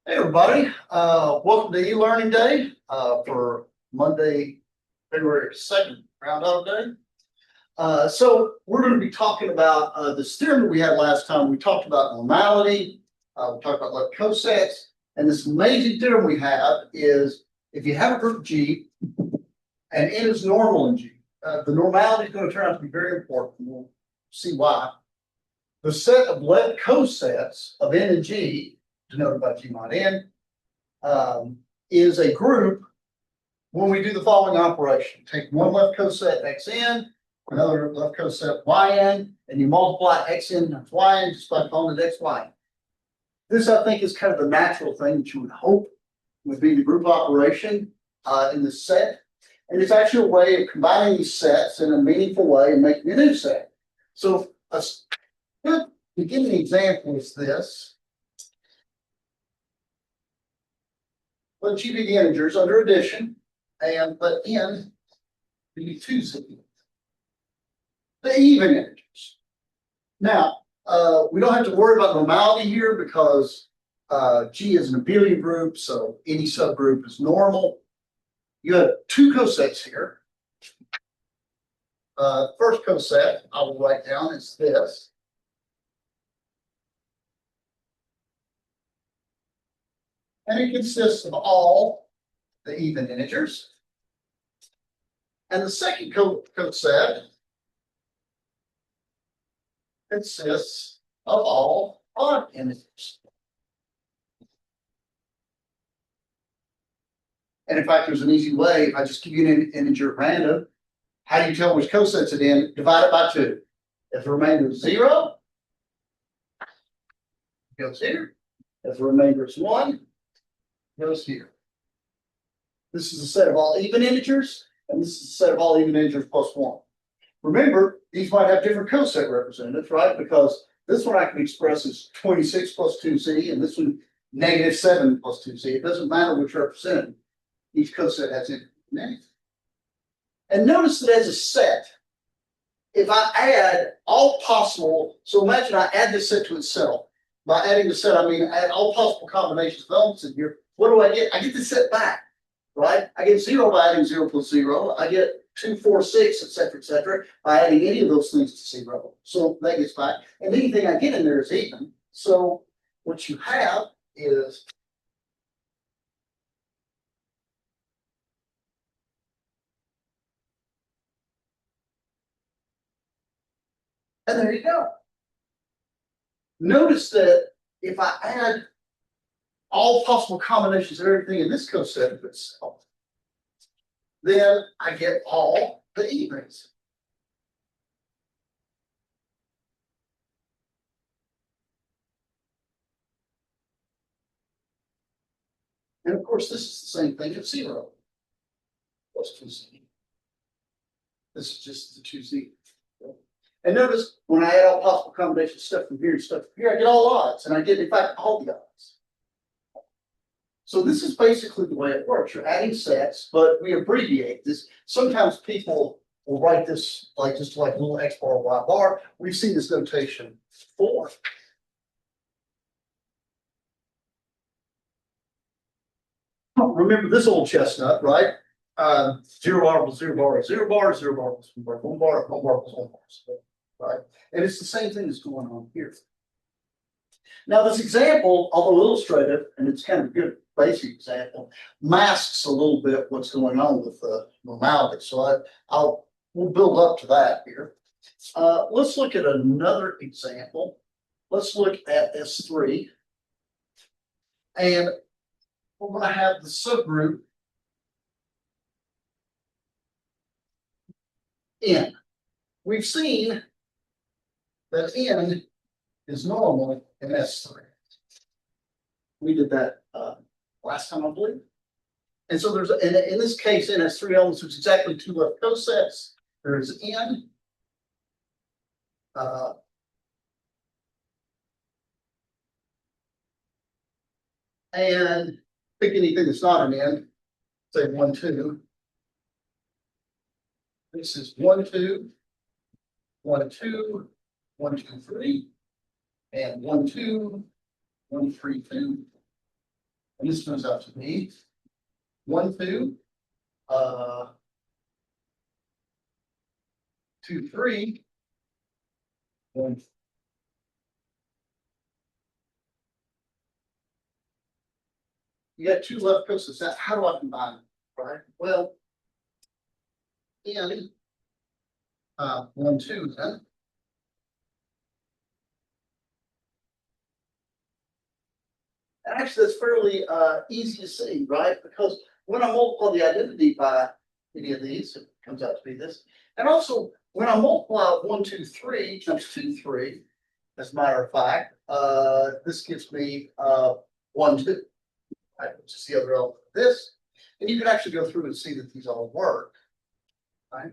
Hey everybody, welcome to e-learning day for Monday, February 2nd, roundup day. So we're going to be talking about this theorem that we had last time. We talked about normality, we talked about left cosets, and this amazing theorem we have is if you have a group G and n is normal in G, the normality is going to turn out to be very important. We'll see why. The set of left cosets of n and G denoted by G mod n, is a group when we do the following operation. Take one left coset xn, another left coset yn, and you multiply xn times yn just by calling it xy. This, I think, is kind of the natural thing that you would hope would be the group operation in this set. And it's actually a way of combining these sets in a meaningful way and making a new set. So a good beginning example is this. Let G be the integers under addition, and let n be 2z. The even integers. Now, we don't have to worry about normality here because G is an abelian group, so any subgroup is normal. You have two cosets here. First coset I will write down is this. And it consists of all the even integers. And the second coset consists of all odd integers. And in fact, there's an easy way. If I just give you an integer at random, how do you tell which coset's it in? Divide it by 2. If the remainder is 0, it goes here. If the remainder is 1, goes here. This is a set of all even integers, and this is a set of all even integers plus 1. Remember, these might have different coset representatives, right? Because this one I can express as 26 plus 2z, and this one -7 plus 2z. It doesn't matter which representative. Each coset has it. And notice that as a set, if I add all possible, so imagine I add this set to itself. By adding the set, I mean add all possible combinations of elements in here. What do I get? I get the set back, right? I get 0 by adding 0 plus 0. I get 2, 4, 6, etc., by adding any of those things to 0. So that gets back. And anything I get in there is even. So what you have is and there you go. Notice that if I add all possible combinations of everything in this coset of itself, then I get all the evens. And of course, this is the same thing as 0 plus 2z. This is just the 2z. And notice when I add all possible combinations of stuff from here and stuff from here, I get all odds, and I get, in fact, all the odds. So this is basically the way it works. You're adding sets, but we abbreviate this. Sometimes people will write this like just like little x bar, y bar. We've seen this notation before. Remember this old chestnut, right? 0 bar plus 0 bar is 0 bar, 0 bar plus 1 bar, 1 bar, 1 bar plus 1 bar, right? And it's the same thing that's going on here. Now, this example, although illustrative, and it's kind of a good basic example, masks a little bit what's going on with the normality. So we'll build up to that here. Let's look at another example. Let's look at S3. And we're going to have the subgroup N. We've seen that N is normal in S3. We did that last time, I believe. And so there's, in this case, in S3 elements, there's exactly 2 left cosets. There's N. And pick anything that's not an N, say 1, 2. This is 1, 2, 1, 2, 1, 2, 3, and 1, 2, 1, 3, 2. And this turns out to be 1, 2, 2, 3. And you got two left cosets. How do I combine them? Right. Well, in 1, 2, then. Actually, that's fairly easy to see, right? Because when I multiply the identity by any of these, it comes out to be this. And also, when I multiply 1, 2, 3 times 2, 3, as a matter of fact, this gives me 1, 2, right? Which is the other element of this. And you can actually go through and see that these all work, right?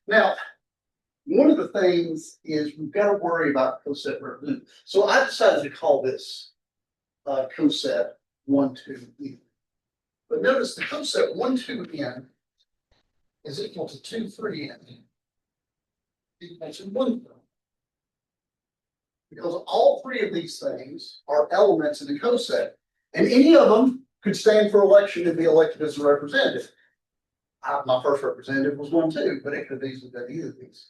Now, one of the things is we've got to worry about coset representative. So I decided to call this coset 1, 2, n. But notice the coset 1, 2, n is equal to 2, 3, n equal to 1. Because all three of these things are elements in the coset, and any of them could stand for election and be elected as a representative. My first representative was 1, 2, but it could have easily been either of these.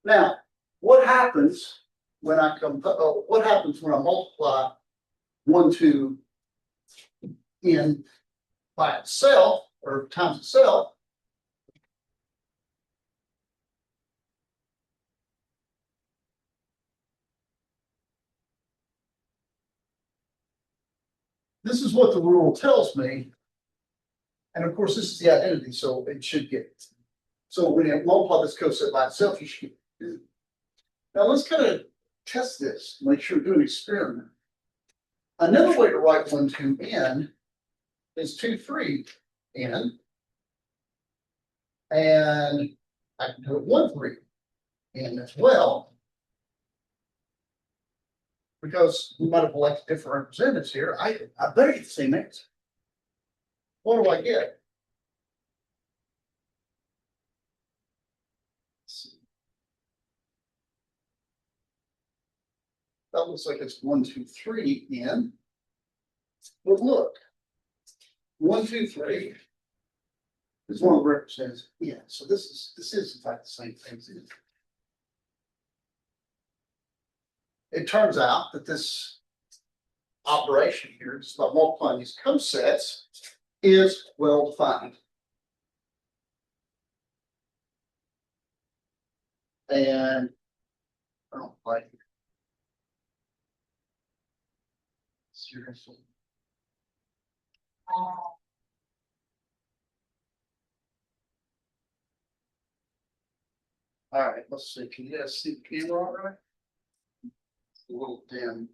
Now, what happens when I multiply 1, 2 n by itself or times itself? This is what the rule tells me. And of course, this is the identity, so it should get it. So when you multiply this coset by itself, you should get it. Now let's kind of test this, make sure we do an experiment. Another way to write 1, 2, n is 2, 3, n. And I can do it 1, 3, n as well. Because we might have elected different representatives here. I better get the same answer. What do I get? That looks like it's 1, 2, 3 n. But look, 1, 2, 3 is one of the representatives. Yeah, so this is in fact the same thing. It turns out that this operation here, just by multiplying these cosets, is well defined. And I don't like it. Seriously. All right, let's see. Can you guys see the camera all right? A little dim.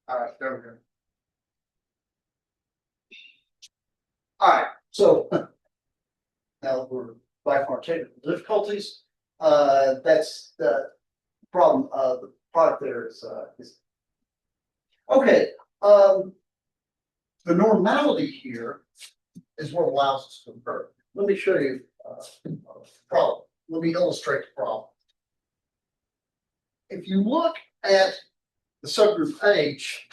All right, there we go. All right, so now that we're back from our technical difficulties, that's the problem. The product there is okay. The normality here is what allows us to convert. Let me show you the problem. Let me illustrate the problem. If you look at the subgroup H,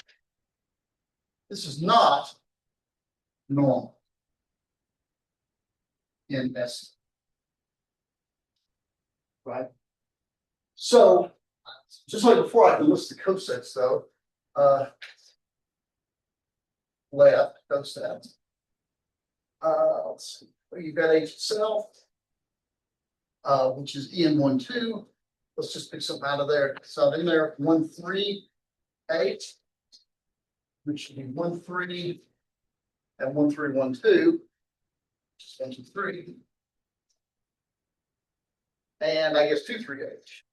this is not normal in S, right? So, just like before, I can list the cosets though. Left coset. Let's see. Well, you've got H itself, which is en 1, 2. Let's just pick something out of there. So in there, 1, 3, H, which should be 1, 3, and 1, 3, 1, 2. Just 1, 2, 3. And I guess 2, 3, H,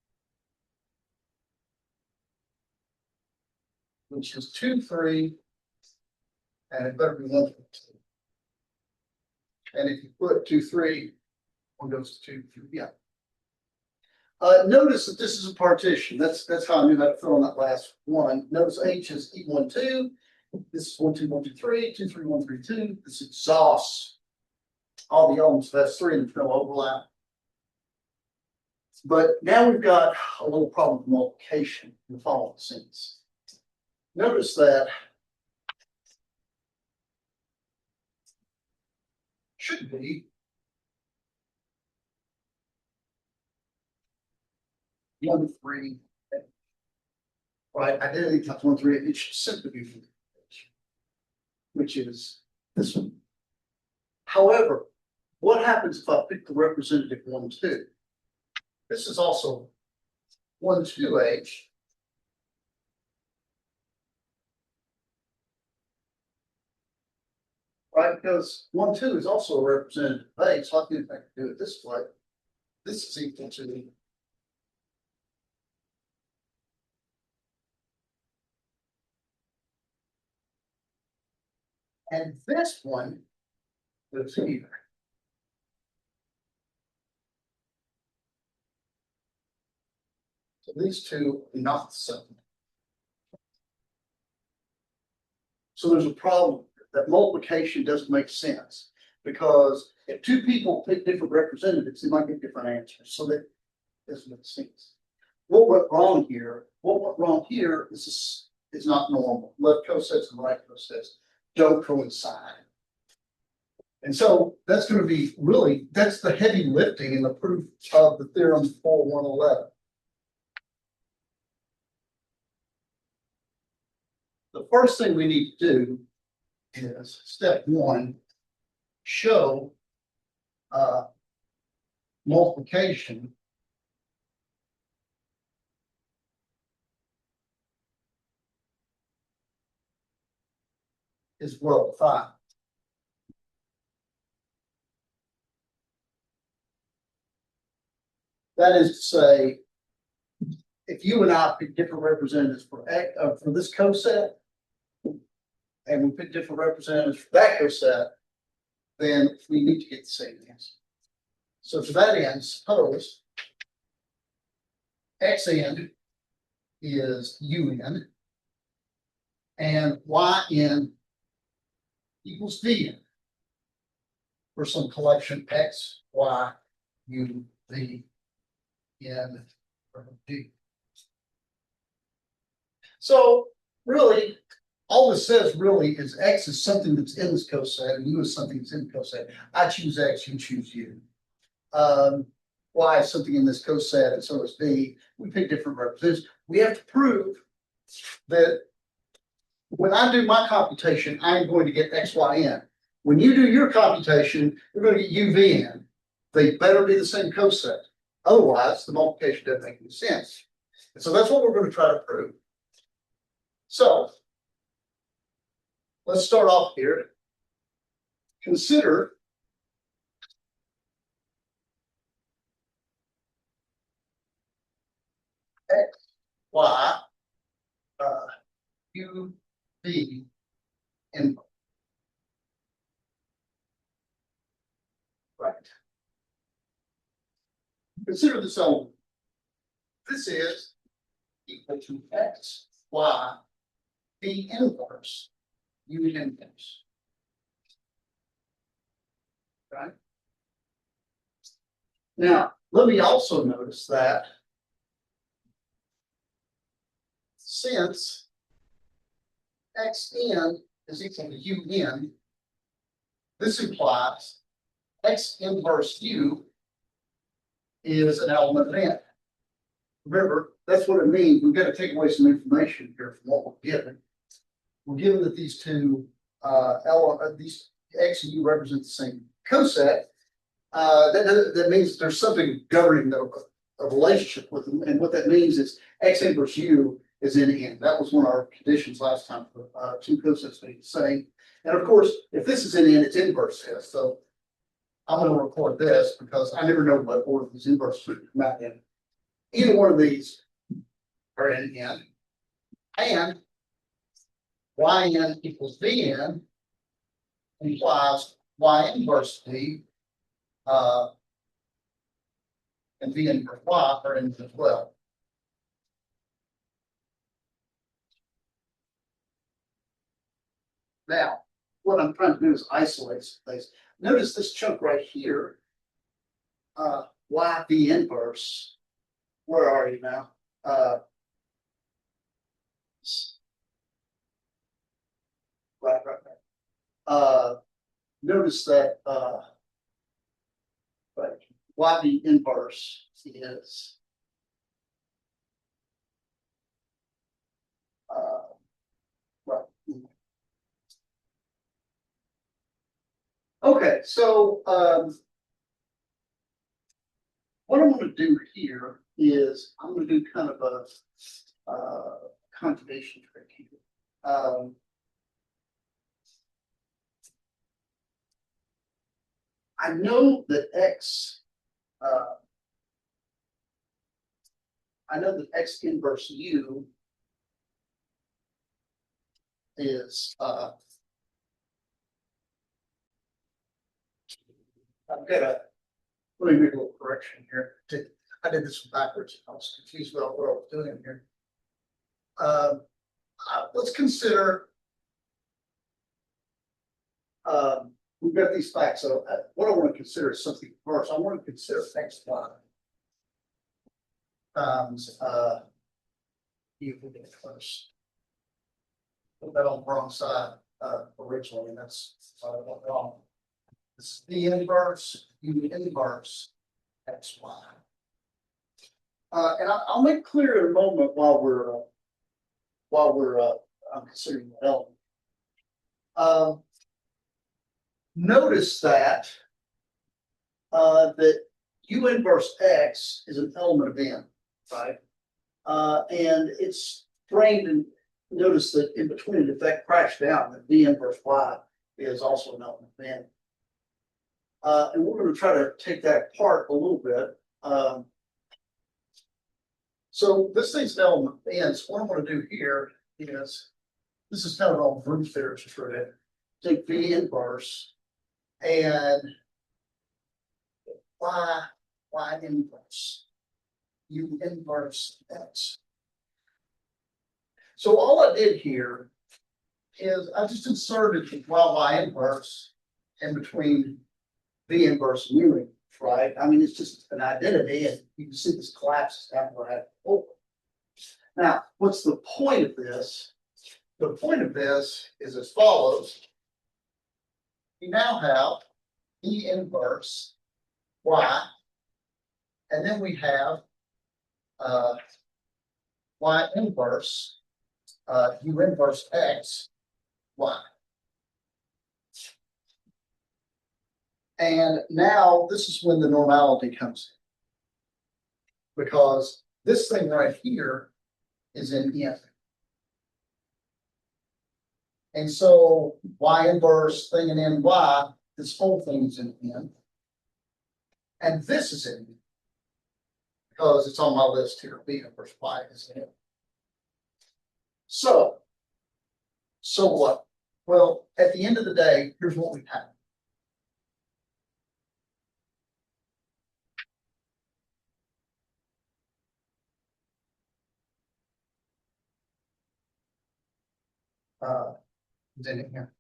which is 2, 3, and it better be 1, 3, 2. And if you put 2, 3, one goes to 2, 3, yeah. Notice that this is a partition. That's how I knew how to fill in that last one. Notice H is E1, 2. This is 1, 2, 1, 2, 3, 2, 3, 1, 3, 2. This exhausts all the elements. That's 3 and there's no overlap. But now we've got a little problem with multiplication in the following sense. Notice that should be 1, 3, right? Identity times 1, 3. It should simply be 4, which is this one. However, what happens if I pick the representative 1, 2? This is also 1, 2H. Right, because 1, 2 is also a representative of A, so I can do it this way. This is equal to and this one goes here. So these two are not the same. So there's a problem that multiplication doesn't make sense because if two people pick different representatives, they might get different answers. So that doesn't make sense. What went wrong here? What went wrong here is not normal. Left cosets and right cosets don't coincide. And so that's going to be really, that's the heavy lifting in the proof of the theorem for 111. The first thing we need to do is step 1, show multiplication is well defined. That is to say, if you and I pick different representatives for this coset, and we pick different representatives for that coset, then we need to get the same answer. So to that end, suppose xn is un and yn equals vn for some collection x, y, u, v, n, or d. So really, all this says really is x is something that's in this coset and u is something that's in the coset. I choose x, you choose u. Y is something in this coset and so is v. We pick different representatives. We have to prove that when I do my computation, I'm going to get x, y, n. When you do your computation, you're going to get u, v, n. They better be the same coset. Otherwise, the multiplication doesn't make any sense. And so that's what we're going to try to prove. So let's start off here. Consider x, y, u, v, and right. Consider this element. This is equal to x, y, v inverse, u inverse. Right? Now, let me also notice that since xn is equal to un, this implies x inverse u is an element of n. Remember, that's what it means. We've got to take away some information here from what we're given. We're given that these two these x and u represent the same coset. That means there's something governing a relationship with them, and what that means is x inverse u is in n. That was one of our conditions last time for two cosets being the same. And of course, if this is in n, its inverse is. So I'm going to record this because I never know what order these inverses would come out in. Either one of these are in n, and yn equals vn implies y inverse v and V inverse Y are in as well. Now, what I'm trying to do is isolate some things. Notice this chunk right here, Y V inverse. Where are you now? Right. Notice that right, Y V inverse is right. Okay, so what I'm going to do here is I'm going to do kind of a conjugation trick here. I know that X, I know that X inverse U is, I've got a, let me make a little correction here. I did this backwards. I was confused about what I was doing here. Let's consider, we've got these facts. So what I want to consider is something first. I want to consider X Y times U first. Put that on the wrong side originally, and that's wrong. This is the inverse, U inverse X Y. And I'll make clear in a moment while we're considering that element. Notice that that U inverse X is an element of N, right? And it's framed in. Notice that in between it, if that crashed down, that V inverse Y is also an element of N. And we're going to try to take that apart a little bit. So this thing's an element of N. So what I'm going to do here is, this is kind of all group theory true. Take V inverse and Y inverse, U inverse X. So all I did here is I just inserted the Y inverse in between V inverse and U inverse, right? I mean, it's just an identity, and you can see this collapses down right over. Now, what's the point of this? The point of this is as follows. You now have V inverse Y, and then we have Y inverse U inverse X, Y. And now this is when the normality comes in. Because this thing right here is in N. And so Y inverse thing in NY, this whole thing is in N. And this is in N. Because it's on my list here, V inverse Y is in N. So what? Well, at the end of the day, here's what we have. It's in here.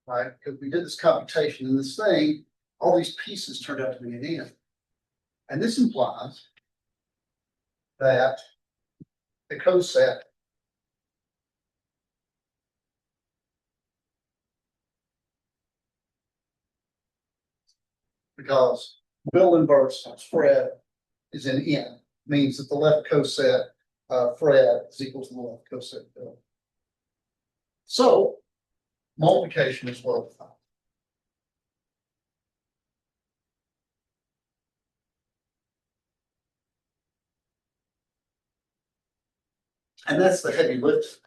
Right? Because we did this computation in this thing, all these pieces turned out to be an N. And this implies that the coset because Will inverse times Fred is in N, means that the left coset Fred is equal to the left coset Bill. So multiplication is well defined. And that's the heavy lift.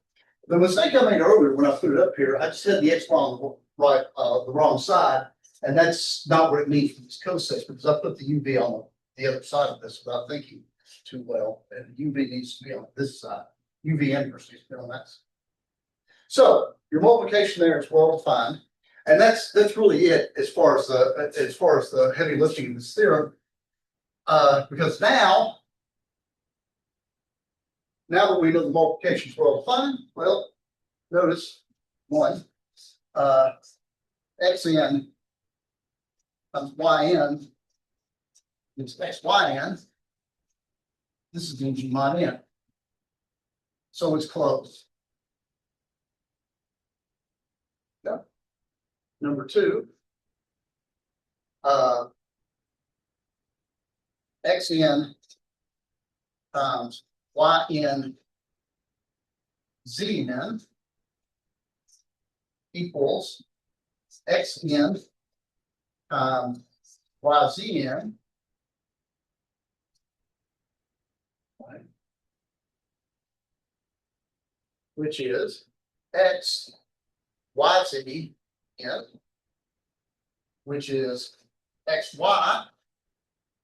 The mistake I made earlier when I put it up here, I just had the X on the right, the wrong side, and that's not what it means for these cosets because I put the UV on the other side of this without thinking too well, and UV needs to be on this side. UV inverse needs to be on that side. So your multiplication there is well defined, and that's really it as far as the heavy lifting of this theorem. Because now that we know the multiplication is well defined, well, notice one, xn times yn is xyn. This is going to be mod n. So it's closed. Yeah. Number two, xn times yn zn equals xn times yzn which is x yz n, which is xy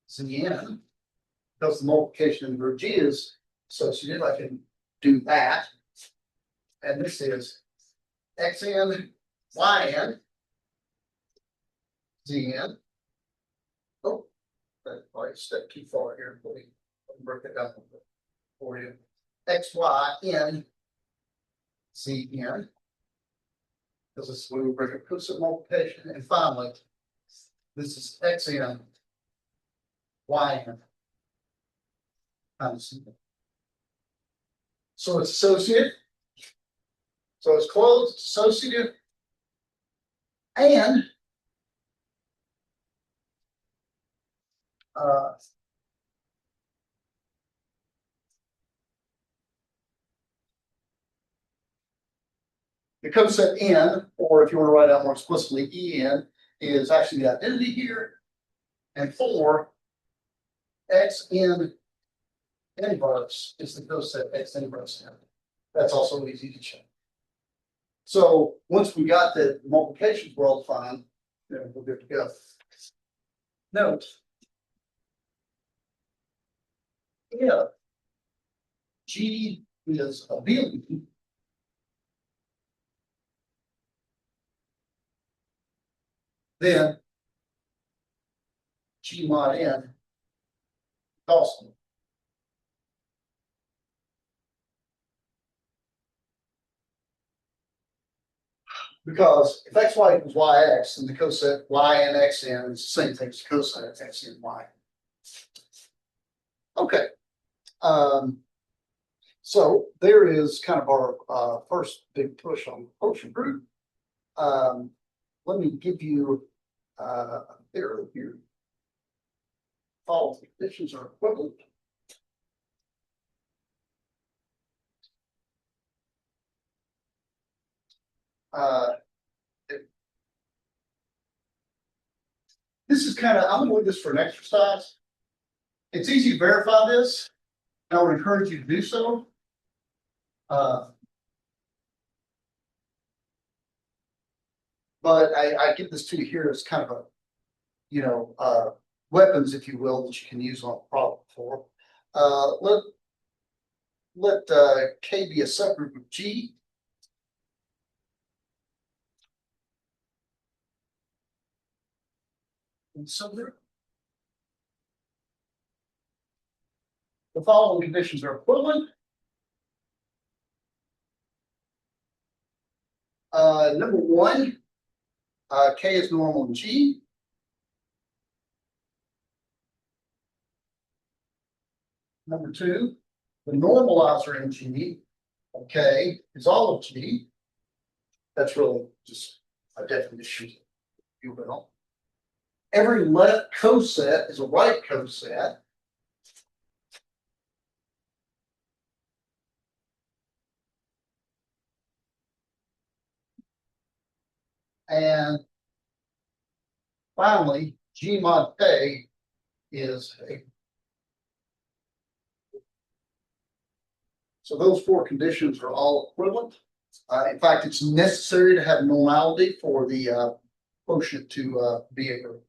zn, because the multiplication in group G is associated. I can do that. And this is xn yn zn. Oh, that probably stepped too far here. Let me break it down a little bit for you. xyn zn, because this is when we bring a cosine multiplication. And finally, this is xn yn times zn. So it's associative. So it's closed, it's associative, and the coset n, or if you want to write out more explicitly, en, is actually the identity here. And 4, xn inverse is the coset x inverse n. That's also easy to check. So once we got the multiplications well defined, then we're good to go. Note, if G is abelian, then G mod n is also. Because if xy equals yx, then the coset yn xn is the same thing as coset xn y. Okay. So there is kind of our first big push on quotient group. Let me give you a theorem here. All conditions are equivalent. This is kind of, I'm going to leave this for an exercise. It's easy to verify this, and I would encourage you to do so. But I give this to you here as kind of a, weapons, if you will, that you can use on a problem for. Let K be a subgroup of G. And subgroup. The following conditions are equivalent. Number one, K is normal in G. Number two, the normalizer in G of K is all of G. That's really just a definition, if you will. Every left coset is a right coset. And finally, G mod K is a. So those four conditions are all equivalent. In fact, it's necessary to have normality for the quotient to be a group.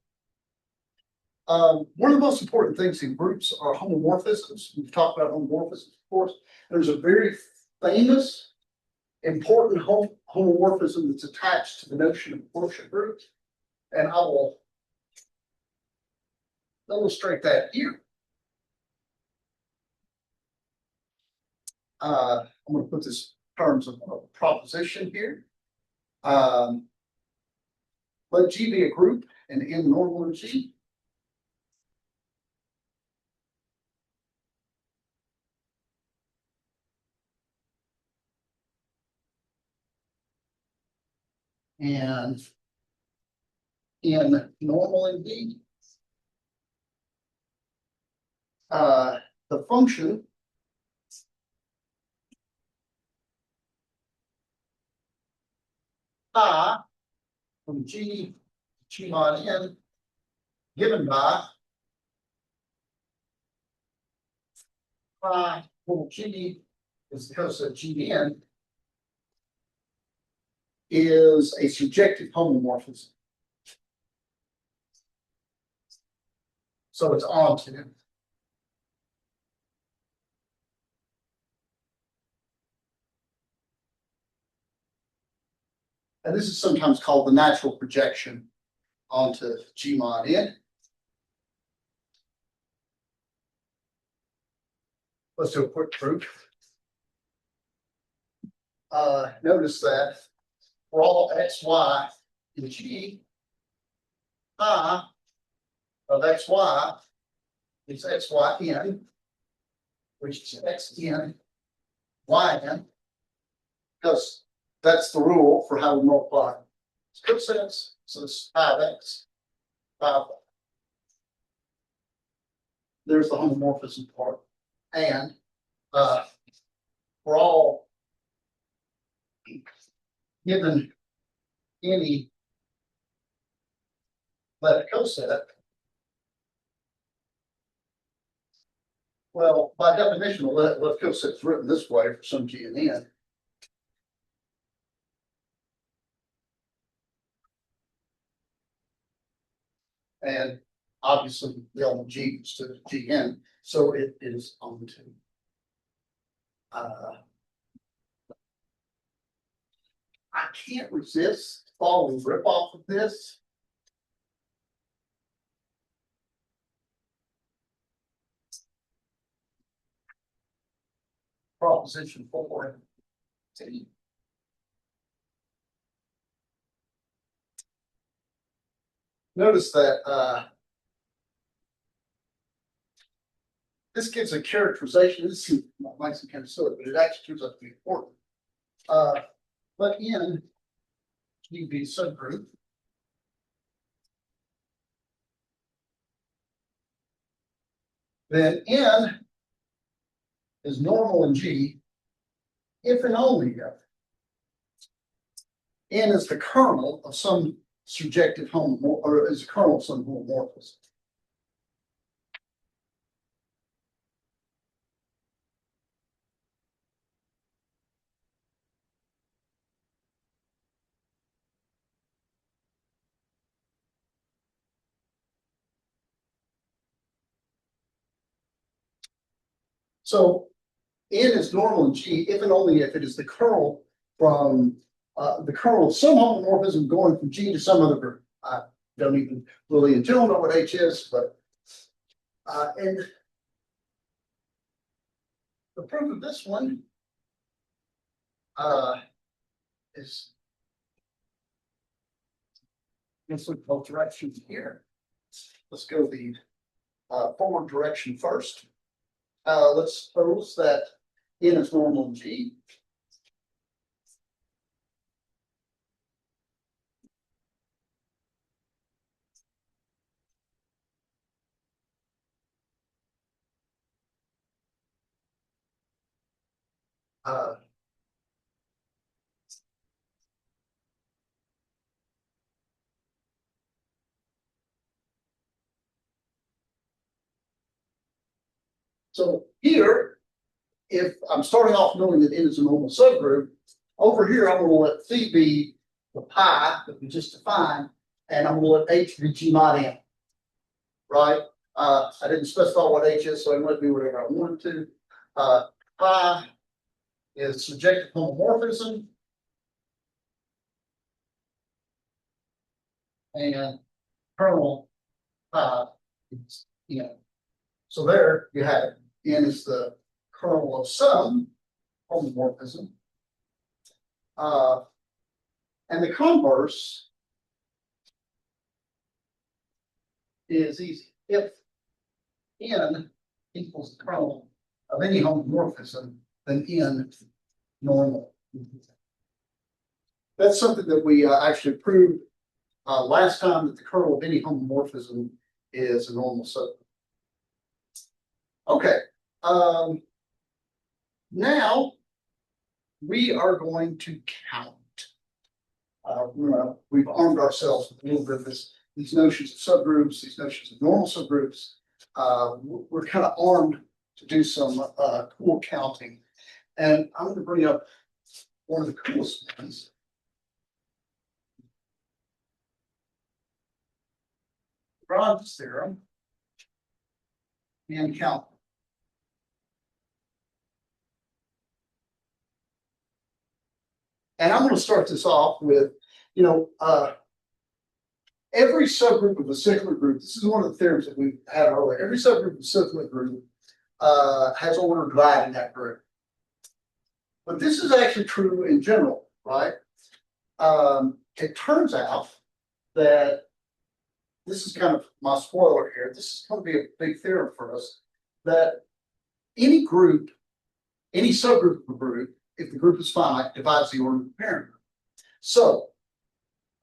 One of the most important things in groups are homomorphisms. We've talked about homomorphisms, of course. There's a very famous, important homomorphism that's attached to the notion of quotient groups, and I will illustrate that here. I'm going to put this in terms of a proposition here. Let G be a group and N normal in G. And N normal in D. The function I from G mod N given by phi little G is the coset Gn is a surjective homomorphism. So it's onto. And this is sometimes called the natural projection onto G mod N. Let's do a quick proof. Notice that for all xy in G, phi of xy is xyn, which is xn, yn, because that's the rule for how we multiply cosets. So it's 5x, 5. There's the homomorphism part. And for all given any left coset, well, by definition, the left coset is written this way for some G and N. And obviously, the element G is to Gn, so it is onto. I can't resist following rip off of this. Proposition 4. Notice that this gives a characterization. This might seem kind of silly, but it actually turns out to be important. Let N be a subgroup. Then N is normal in G if and only if N is the kernel of some surjective homomorphism, or is a kernel of some homomorphism. So N is normal in G if and only if it is the kernel from the kernel of some homomorphism going from G to some other group. I don't even really in general know what H is, but and the proof of this one is let's look both directions here. Let's go the forward direction first. Let's suppose that N is normal in G. So here, if I'm starting off knowing that N is a normal subgroup, over here I'm going to let phi be the pi that we just defined, and I'm going to let H be G mod N. Right? I didn't specify what H is, so I can let it be whatever I wanted to. Pi is surjective homomorphism. And kernel is N. So there you have it. N is the kernel of some homomorphism. And the converse is easy. If n equals the kernel of any homomorphism, then n normal. That's something that we actually proved last time, that the kernel of any homomorphism is a normal subgroup. Okay. Now we are going to count. We've armed ourselves with a little bit of these notions of subgroups, these notions of normal subgroups. We're kind of armed to do some cool counting. And I'm going to bring up one of the coolest ones. Lagrange's theorem and count. And I'm going to start this off with, every subgroup of a cyclic group. This is one of the theorems that we had earlier. Every subgroup of a cyclic group has order divided in that group. But this is actually true in general, right? It turns out that this is kind of my spoiler here. This is going to be a big theorem for us, that any group, any subgroup of a group, if the group is finite, divides the order of the parent group. So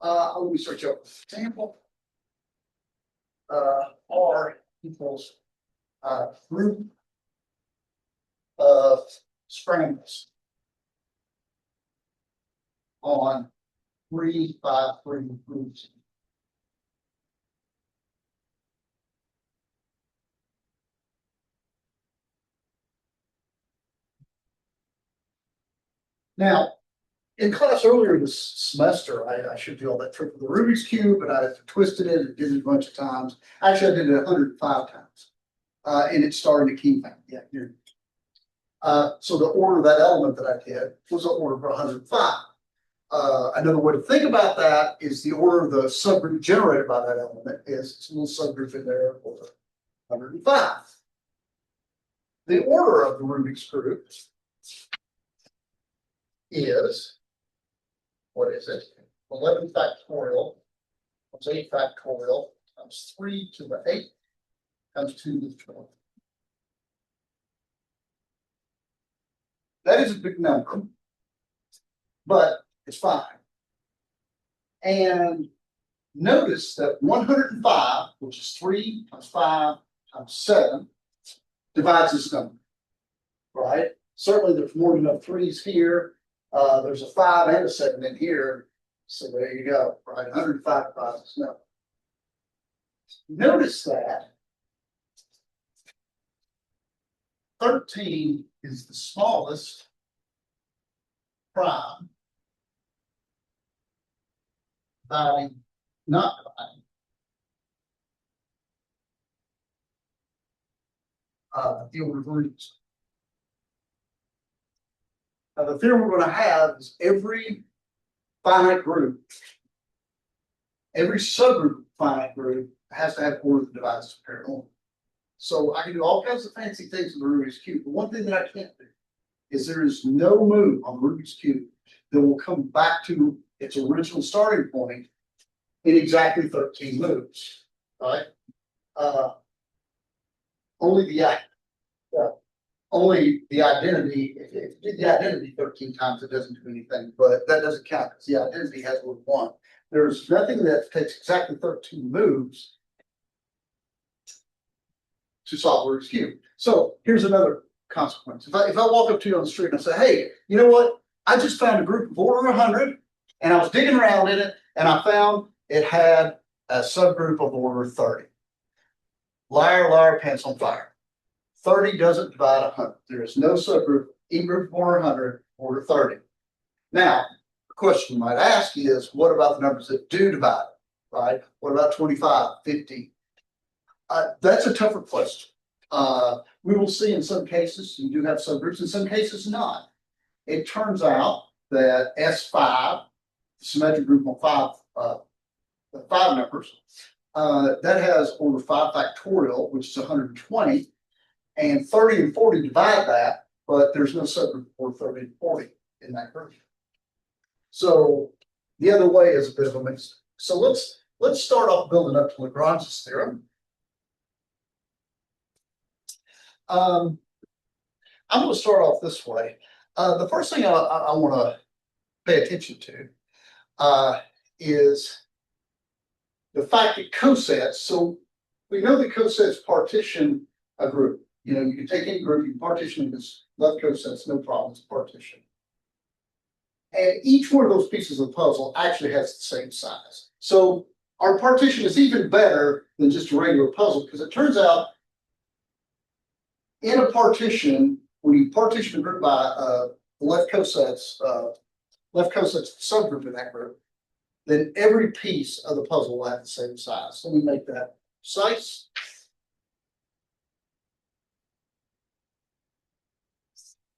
let me search up this example. R equals group of scrambles on 3, 5, 3 groups. Now, in class earlier this semester, I showed you all that trick with the Rubik's Cube, and I twisted it and did it a bunch of times. Actually, I did it 105 times. And it started a key thing. Yeah, here. So the order of that element that I did was the order of 105. Another way to think about that is the order of the subgroup generated by that element is it's a little subgroup in there for 105. The order of the Rubik's group is, what is it? 11 factorial times 8 factorial times 3 to the 8 times 2 to the 12. That is a big number, but it's fine. And notice that 105, which is 3 times 5 times 7, divides this number, right? Certainly there's more than enough 3's here. There's a 5 and a 7 in here. So there you go, right? 105 divides this number. Notice that 13 is the smallest prime dividing, not dividing. The order of roots. Now, the theorem we're going to have is every finite group, every subgroup of finite group has to have order that divides its parent order. So I can do all kinds of fancy things with the Rubik's Cube, but one thing that I can't do is there is no move on the Rubik's Cube that will come back to its original starting point in exactly 13 moves, right? Only the identity, if you did the identity 13 times, it doesn't do anything, but that doesn't count because the identity has what it wants. There's nothing that takes exactly 13 moves to solve Rubik's Cube. So here's another consequence. If I walk up to you on the street and I say, hey, you know what? I just found a group of order 100 and I was digging around in it and I found it had a subgroup of order 30. Liar, liar, pants on fire. 30 doesn't divide 100. There is no subgroup, any group of order 100, order 30. Now, the question you might ask is, what about the numbers that do divide, right? What about 25, 50? That's a tougher question. We will see in some cases you do have subgroups, in some cases not. It turns out that S5, the symmetric group on 5 numbers, that has order 5 factorial, which is 120, and 30 and 40 divide that, but there's no subgroup for over 30 to 40 in that group. So the other way is a bit of a mix. So let's start off building up to Lagrange's theorem. I'm going to start off this way. The first thing I want to pay attention to is the fact that cosets. So we know that cosets partition a group. You know, you can take any group, you can partition it as left cosets, no problem, it's partition. And each one of those pieces of the puzzle actually has the same size. So our partition is even better than just a regular puzzle, because it turns out in a partition, when you partition a group by left cosets subgroup in that group, then every piece of the puzzle will have the same size. So let me make that precise.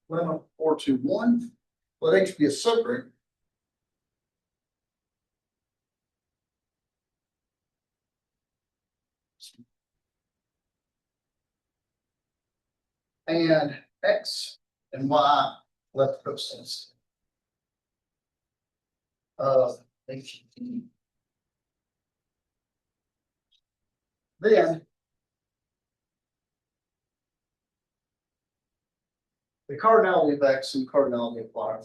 Lemma 421. Let H be a subgroup. And X and Y left cosets of H. Then the cardinality of X and cardinality of Y.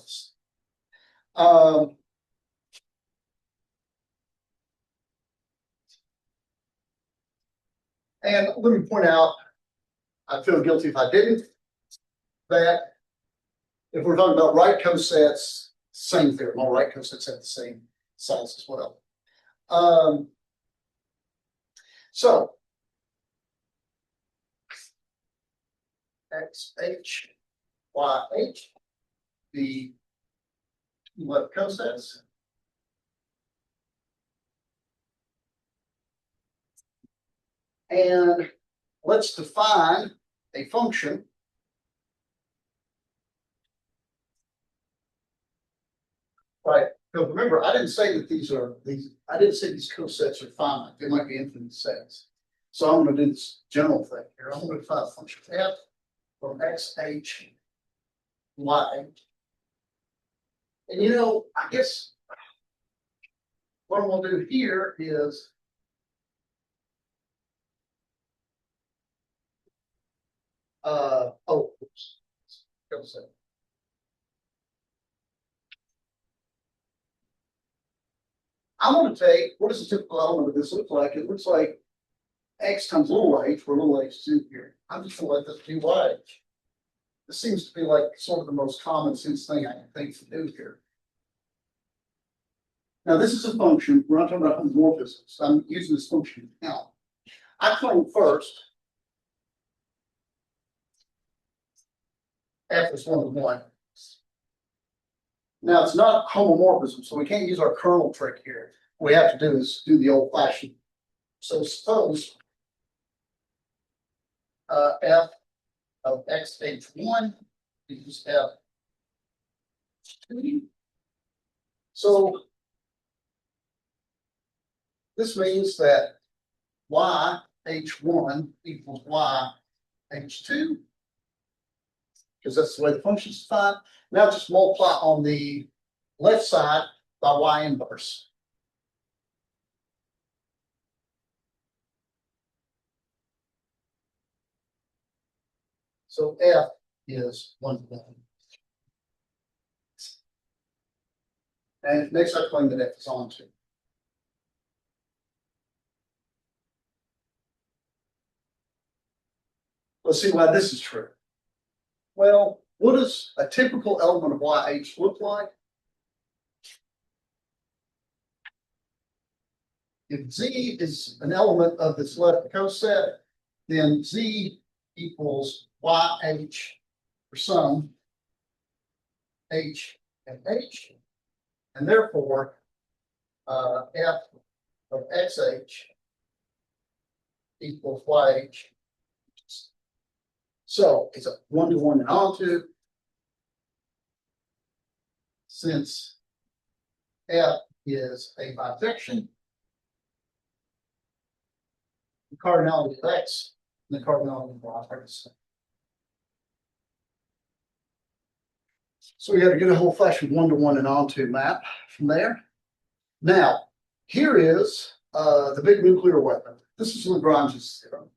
And let me point out, I feel guilty if I didn't, that if we're talking about right cosets, same theorem, all right cosets have the same size as well. So XH, YH, the left cosets. And let's define a function right. Because remember, I didn't say that I didn't say these cosets are finite. They might be infinite sets. So I'm going to do this general thing here. I'm going to define a function f from xh, y. And you know, I guess what I'm going to do here is oops. I'm going to take, what does a typical element of this look like? It looks like x times little h, where little h is in here. I'm just going to let this be y. This seems to be like sort of the most common sense thing I can think to do here. Now, this is a function. We're not talking about homomorphisms. I'm using this function now. I claim first f is 1 to 1. Now, it's not homomorphism, so we can't use our kernel trick here. What we have to do is do the old-fashioned. So suppose f of xh1 equals f2. So this means that yh1 equals yh2, because that's the way the function is defined. Now just multiply on the left side by y inverse. So f is 1 to 1. And next I claim that f is onto. Let's see why this is true. Well, what does a typical element of YH look like? If Z is an element of this left coset, then Z equals YH for some H and H. And therefore, F of XH equals YH. So it's a 1 to 1 and onto. Since F is a bisection, the cardinality of X and the cardinality of Y are the same. So we got to get a whole fashioned one-to-one and onto map from there. Now, here is the big nuclear weapon. This is Lagrange's theorem.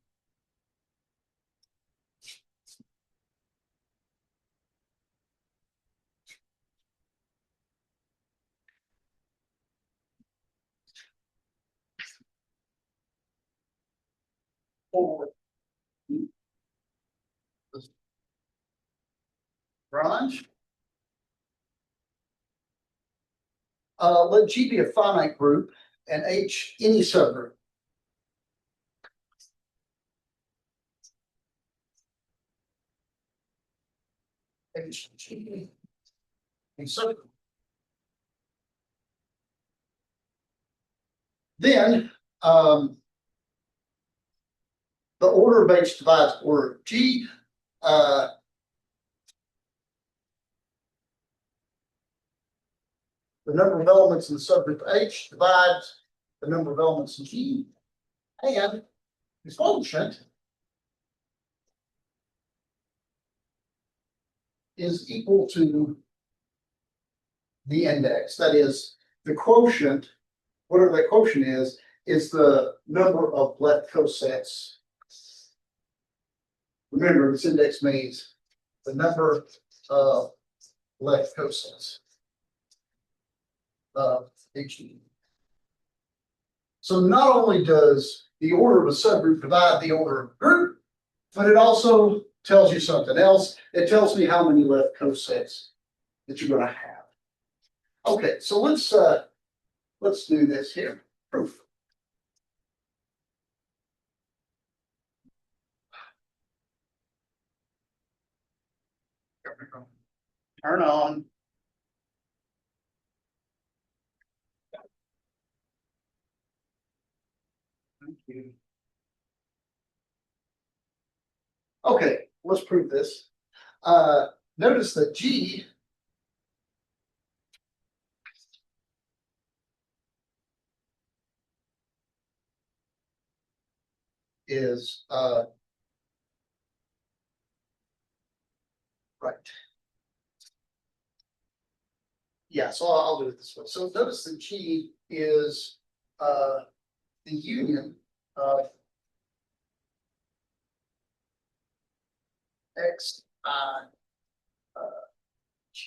Lagrange. Let G be a finite group and H any subgroup. H G any subgroup. Then the order of H divides order of G. The number of elements in the subgroup H divides the number of elements in G, and the quotient is equal to the index. That is, the quotient, whatever that quotient is the number of left cosets. Remember, this index means the number of left cosets of HG. So not only does the order of a subgroup divide the order of a group, but it also tells you something else. It tells me how many left cosets that you're going to have. Okay, so let's do this here. Proof. Turn on. Thank you. Okay, let's prove this. Notice that G is right. Yeah, so I'll do it this way. So notice that G is the union of X, I, G.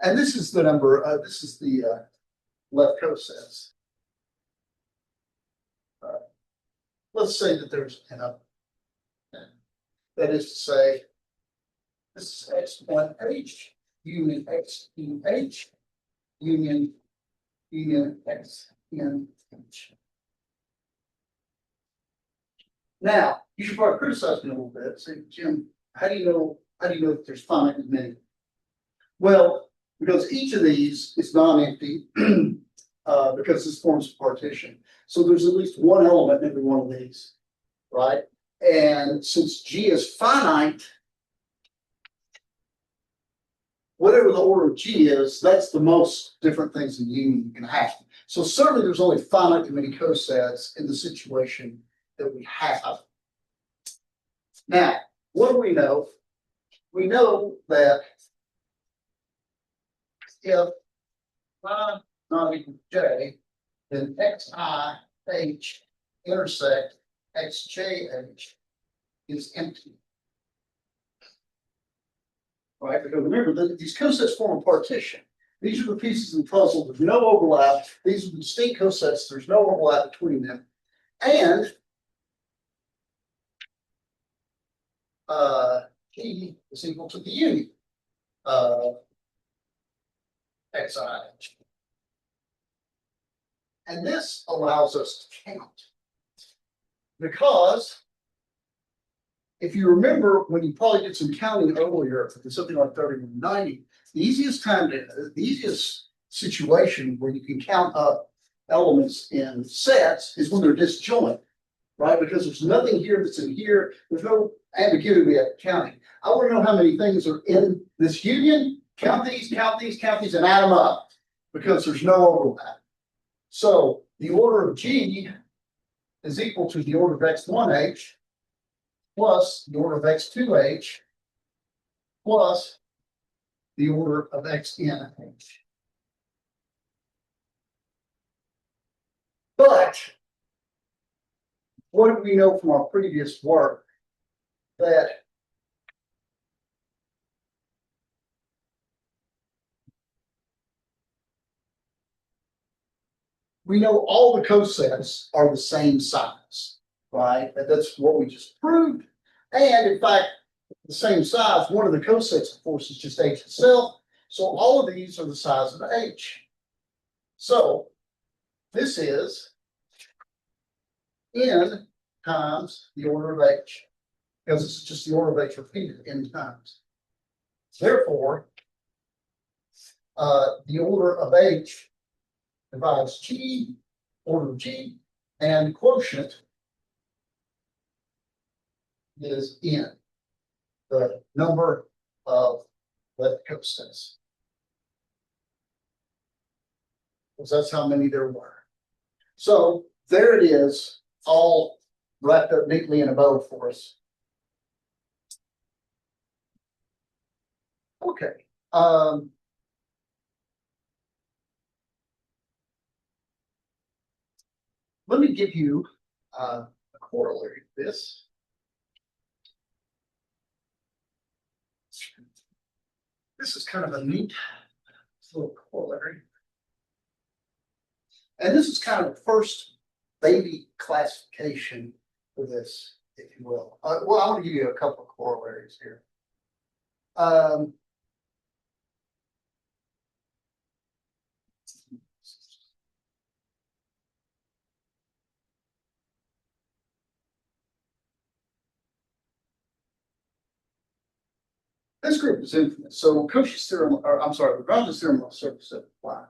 And this is the number, this is the left cosets. Let's say that there's an up. That is to say, this is X1H, union X2H, union X in H. Now, you should probably criticize me a little bit. Say, Jim, how do you know that there's finite and many? Well, because each of these is non-empty because this forms a partition. So there's at least one element in every one of these, right? And since G is finite, whatever the order of G is, that's the most different things in union you can have. So certainly there's only finitely many cosets in the situation that we have. Now, what do we know? We know that if I not equal to J, then XIH intersect XJH is empty. Right? Because remember that these cosets form a partition. These are the pieces of the puzzle. There's no overlap. These are the distinct cosets. There's no overlap between them. And G is equal to the union of XIH. And this allows us to count. Because if you remember when you probably did some counting earlier, something like 30-90, the easiest situation where you can count up elements in sets is when they're disjoint, right? Because there's nothing here that's in here. There's no ambiguity at counting. I want to know how many things are in this union. Count these, count these, count these, and add them up because there's no overlap. So the order of G is equal to the order of X1H plus the order of x2h plus the order of x in h. But what do we know from our previous work? That we know all the cosets are the same size, right? That's what we just proved. And in fact, the same size, one of the cosets, of course, is just h itself. So all of these are the size of h. So this is n times the order of h, because this is just the order of h repeated n times. Therefore, the order of h divides g, order of g, and quotient is n, the number of left cosets. Because that's how many there were. So there it is, all wrapped up neatly in a bow for us. Okay. Let me give you a corollary to this. This is kind of a neat little corollary. And this is kind of the first baby classification for this, if you will. Well, I want to give you a couple of corollaries here. This group is infinite. So Cauchy's theorem, or I'm sorry, Lagrange's theorem will surface doesn't apply.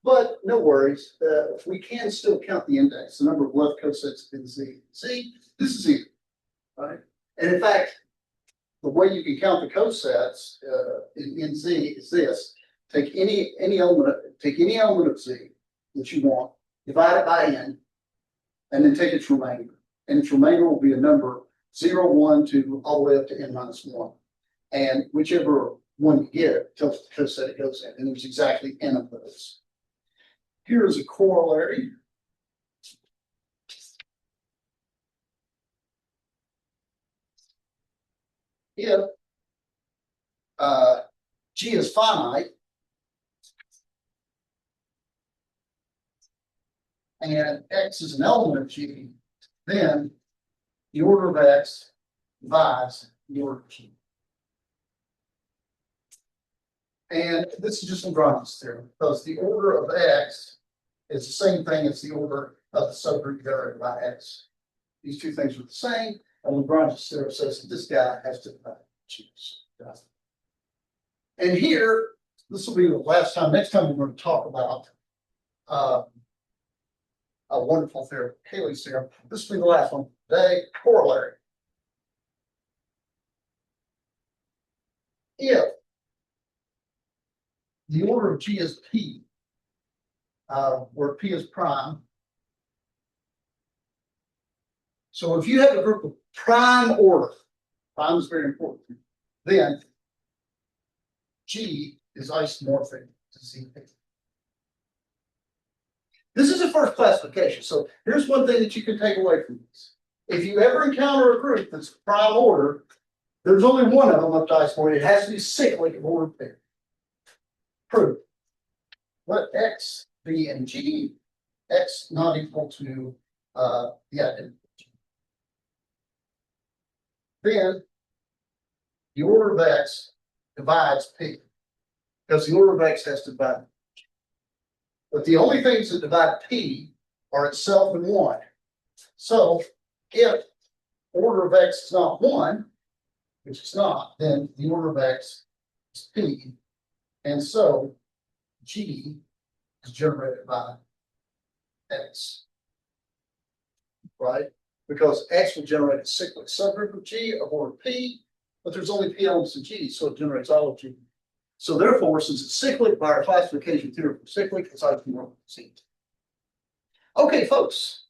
But no worries, we can still count the index, the number of left cosets in Z. See, this is even, right? And in fact, the way you can count the cosets in Z is this: take any element of Z that you want, divide it by n, and then take its remainder. And its remainder will be a number 0, 1, 2, all the way up to n minus 1. And whichever one you get tells the coset it goes in. And there's exactly n of those. Here is a corollary. If G is finite and X is an element of G, then the order of X divides the order of G. And this is just Lagrange's theorem, because the order of X is the same thing as the order of the subgroup variable by X. These two things are the same, and Lagrange's theorem says that this guy has to divide G. And here, this will be the last time. Next time we're going to talk about a wonderful theorem, Cayley's theorem. This will be the last one today, corollary. If the order of G is P, where P is prime. So if you have a group of prime order, prime is very important, then G is isomorphic to ZP. This is a first classification. So here's one thing that you can take away from this. If you ever encounter a group that's prime order, there's only one of them up to isomorphic. It has to be cyclic of order pair. Proof. Let X be in G, X not equal to the identity. Then the order of X divides P, because the order of X has to divide. But the only things that divide P are itself and 1. So if order of X is not 1, which it's not, then the order of X is P. And so G is generated by X, right? Because X will generate a cyclic subgroup of G of order P, but there's only P elements in G, so it generates all of G. So therefore, since it's cyclic by our classification theorem for cyclic, it's isomorphic. Okay, folks,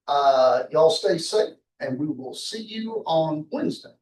y'all stay safe and we will see you on Wednesday.